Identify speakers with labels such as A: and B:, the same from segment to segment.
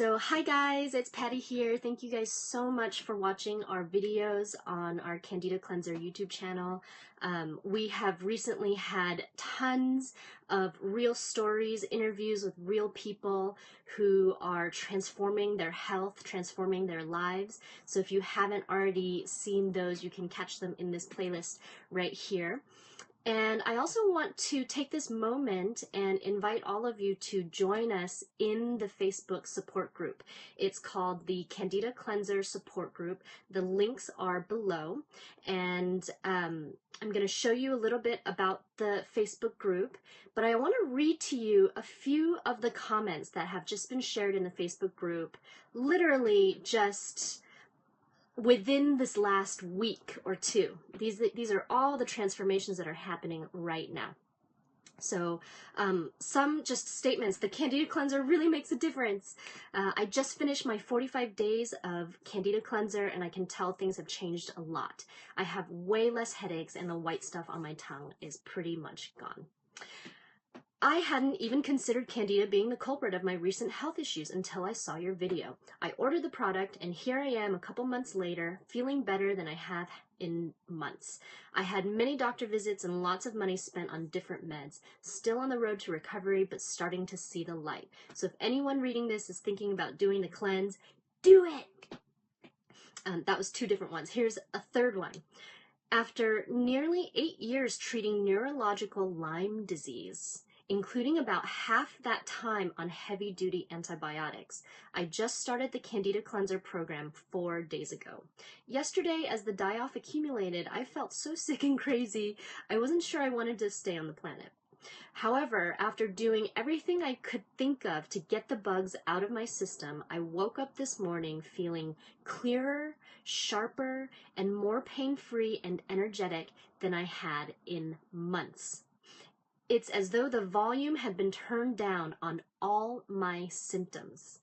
A: So hi guys, it's Patty here. Thank you guys so much for watching our videos on our Candida Cleanser YouTube channel. We have recently had tons of real stories, interviews with real people who are transforming their health, transforming their lives. So if you haven't already seen those, you can catch them in this playlist right here. And I also want to take this moment and invite all of you to join us in the Facebook support group. It's called the Candida Cleanser Support Group. The links are below, and I'm going to show you a little bit about the Facebook group, but I want to read to you a few of the comments that have just been shared in the Facebook group, literally just within this last week or two. These are all the transformations that are happening right now. So some just statements. The Candida Cleanser really makes a difference. I just finished my 45 days of Candida Cleanser and I can tell things have changed a lot. I have way less headaches and the white stuff on my tongue is pretty much gone. I hadn't even considered Candida being the culprit of my recent health issues until I saw your video. I ordered the product and here I am a couple months later, feeling better than I have in months. I had many doctor visits and lots of money spent on different meds, still on the road to recovery, but starting to see the light. So if anyone reading this is thinking about doing the cleanse, do it! That was two different ones. Here's a third one. After nearly 8 years treating neurological Lyme disease, including about half that time on heavy-duty antibiotics, I just started the Candida Cleanser program 4 days ago. Yesterday, as the die-off accumulated, I felt so sick and crazy, I wasn't sure I wanted to stay on the planet. However, after doing everything I could think of to get the bugs out of my system, I woke up this morning feeling clearer, sharper, and more pain-free and energetic than I had in months. It's as though the volume had been turned down on all my symptoms.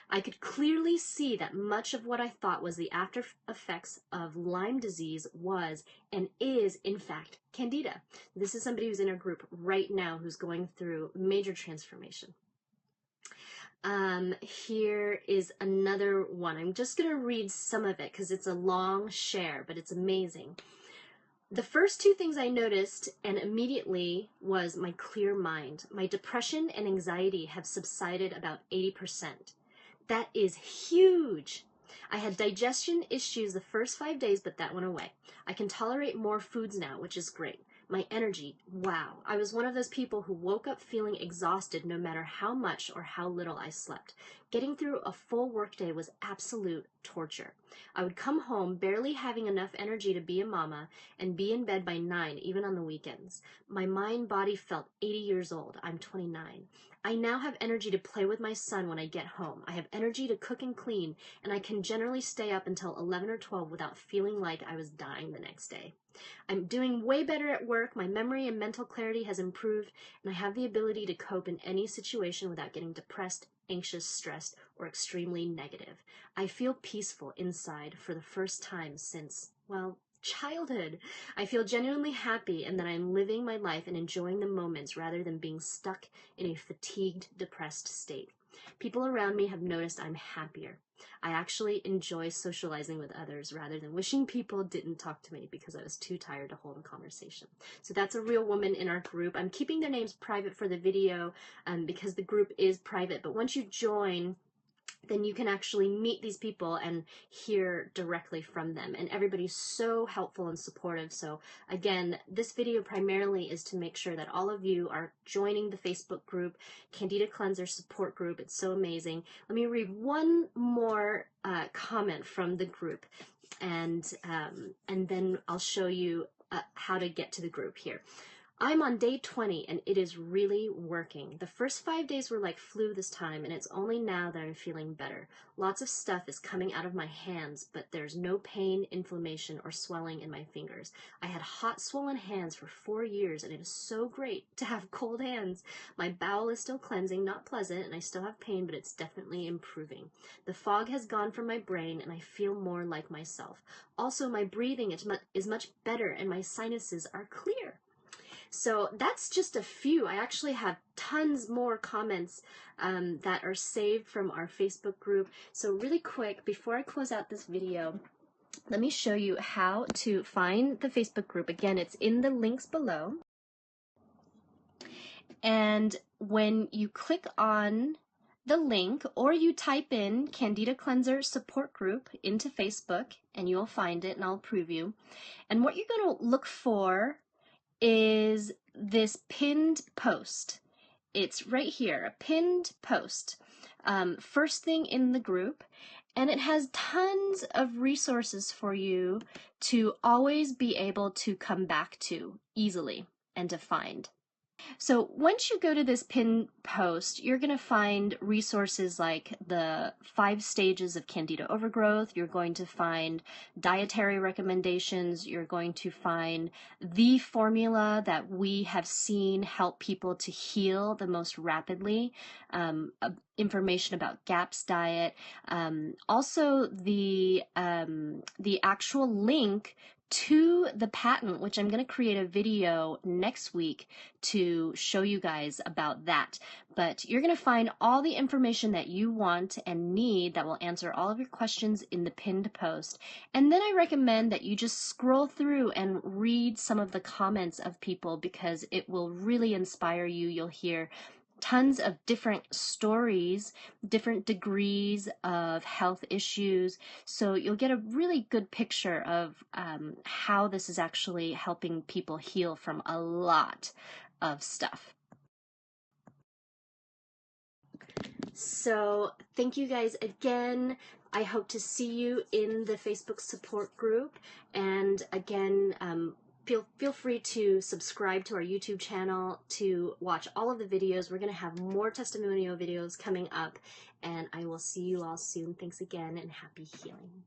A: I could clearly see that much of what I thought was the after effects of Lyme disease was and is, in fact, Candida. This is somebody who's in our group right now who's going through major transformation. Here is another one. I'm just going to read some of it because it's a long share, but it's amazing. The first two things I noticed and immediately was my clear mind. My depression and anxiety have subsided about 80%. That is huge. I had digestion issues the first 5 days, but that went away. I can tolerate more foods now, which is great. My energy, wow. I was one of those people who woke up feeling exhausted no matter how much or how little I slept. Getting through a full workday was absolute torture. I would come home barely having enough energy to be a mama and be in bed by 9, even on the weekends. My mind-body felt 80 years old. I'm 29. I now have energy to play with my son when I get home. I have energy to cook and clean, and I can generally stay up until 11 or 12 without feeling like I was dying the next day. I'm doing way better at work, my memory and mental clarity has improved, and I have the ability to cope in any situation without getting depressed, anxious, stressed, or extremely negative. I feel peaceful inside for the first time since, well, childhood. I feel genuinely happy and that I'm living my life and enjoying the moments rather than being stuck in a fatigued, depressed state. People around me have noticed I'm happier. I actually enjoy socializing with others rather than wishing people didn't talk to me because I was too tired to hold a conversation. So that's a real woman in our group. I'm keeping their names private for the video because the group is private, but once you join, then you can actually meet these people and hear directly from them. And everybody's so helpful and supportive. So again, this video primarily is to make sure that all of you are joining the Facebook group, Candida Cleanser support group. It's so amazing. Let me read one more comment from the group, and then I'll show you how to get to the group here. I'm on day 20 and it is really working. The first 5 days were like flu this time and it's only now that I'm feeling better. Lots of stuff is coming out of my hands, but there's no pain, inflammation, or swelling in my fingers. I had hot, swollen hands for 4 years and it is so great to have cold hands. My bowel is still cleansing, not pleasant, and I still have pain, but it's definitely improving. The fog has gone from my brain and I feel more like myself. Also, my breathing is much better and my sinuses are clear. So that's just a few. I actually have tons more comments that are saved from our Facebook group. So really quick, before I close out this video, let me show you how to find the Facebook group. Again, it's in the links below. And when you click on the link, or you type in Candida Cleanser support group into Facebook, and you'll find it, and I'll preview. And what you're going to look for is this pinned post. It's right here, a pinned post. First thing in the group, and it has tons of resources for you to always be able to come back to easily and to find. So once you go to this pinned post, you're going to find resources like the 5 stages of Candida overgrowth. You're going to find dietary recommendations. You're going to find the formula that we have seen help people to heal the most rapidly, information about GAPS diet, also the actual link to the patent, which I'm going to create a video next week to show you guys about that. But you're going to find all the information that you want and need that will answer all of your questions in the pinned post. And then I recommend that you just scroll through and read some of the comments of people, because it will really inspire you. You'll hear tons of different stories, different degrees of health issues, so you'll get a really good picture of how this is actually helping people heal from a lot of stuff. So thank you guys again. I hope to see you in the Facebook support group, and again, feel free to subscribe to our YouTube channel to watch all of the videos. We're going to have more testimonial videos coming up, and I will see you all soon. Thanks again, and happy healing.